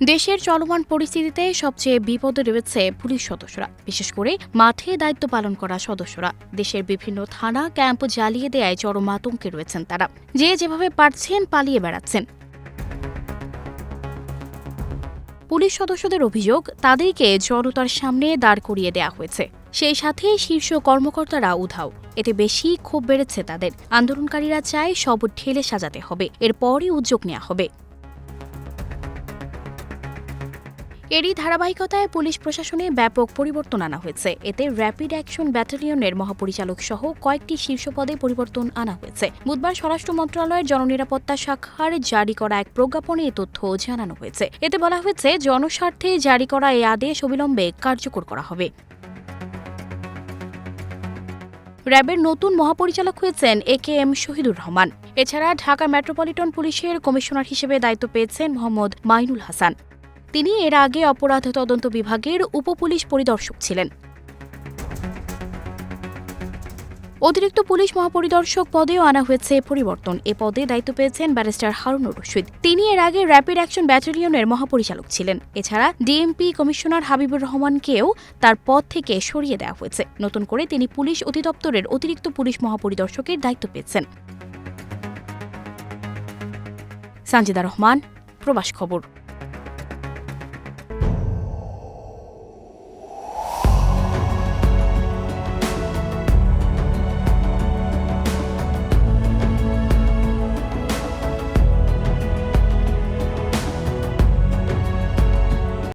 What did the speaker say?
দেশের চলমান পরিস্থিতিতে সবচেয়ে বিপদে রয়েছে পুলিশ সদস্যরা, বিশেষ করে মাঠে দায়িত্ব পালন করা সদস্যরা। দেশের বিভিন্ন থানা ক্যাম্প জ্বালিয়ে দেয়ায় চরম আতঙ্কে রয়েছেন তারা। যে যেভাবে পারছেন পালিয়ে বেড়াচ্ছেন। পুলিশ সদস্যদের অভিযোগ, তাদেরকে জনতার সামনে দাঁড় করিয়ে দেয়া হয়েছে, সেই সাথে শীর্ষ কর্মকর্তারা উধাও। এতে বেশি ক্ষোভ বেড়েছে তাদের। আন্দোলনকারীরা চায় সব ঢেলে সাজাতে হবে, এরপরই উদ্যোগ নেওয়া হবে। এরই ধারাবাহিকতায় পুলিশ প্রশাসনে ব্যাপক পরিবর্তন আনা হয়েছে। এতে র্যাপিড অ্যাকশন ব্যাটালিয়নের মহাপরিচালক সহ কয়েকটি শীর্ষ পদে পরিবর্তন আনা হয়েছে। বুধবার স্বরাষ্ট্র মন্ত্রণালয়ের জননিরাপত্তা শাখার জারি করা এক প্রজ্ঞাপনে এ তথ্য জানানো হয়েছে। এতে বলা হয়েছে, জনস্বার্থে জারি করা এই আদেশ অবিলম্বে কার্যকর করা হবে। র্যাবের নতুন মহাপরিচালক হয়েছেন AKM শহীদুর রহমান। এছাড়া ঢাকা মেট্রোপলিটন পুলিশের কমিশনার হিসেবে দায়িত্ব পেয়েছেন মোহাম্মদ মাইনুল হাসান। তিনি এর আগে অপরাধ তদন্ত বিভাগের উপপুলিশ পরিদর্শক ছিলেন। অতিরিক্ত পুলিশ মহাপরিদর্শক পদেও আনা হয়েছে পরিবর্তন। এ পদে দায়িত্ব পেয়েছেন ব্যারিস্টার হারুনুর রশিদ। তিনি এর আগে র্যাপিড অ্যাকশন ব্যাটালিয়নের মহাপরিচালক ছিলেন। এছাড়া ডিএমপি কমিশনার হাবিবুর রহমানকেও তার পদ থেকে সরিয়ে দেওয়া হয়েছে। নতুন করে তিনি পুলিশ অধিদপ্তরের অতিরিক্ত পুলিশ মহাপরিদর্শকের দায়িত্ব পেয়েছেন। সানজিদা রহমান, প্রবাস খবর।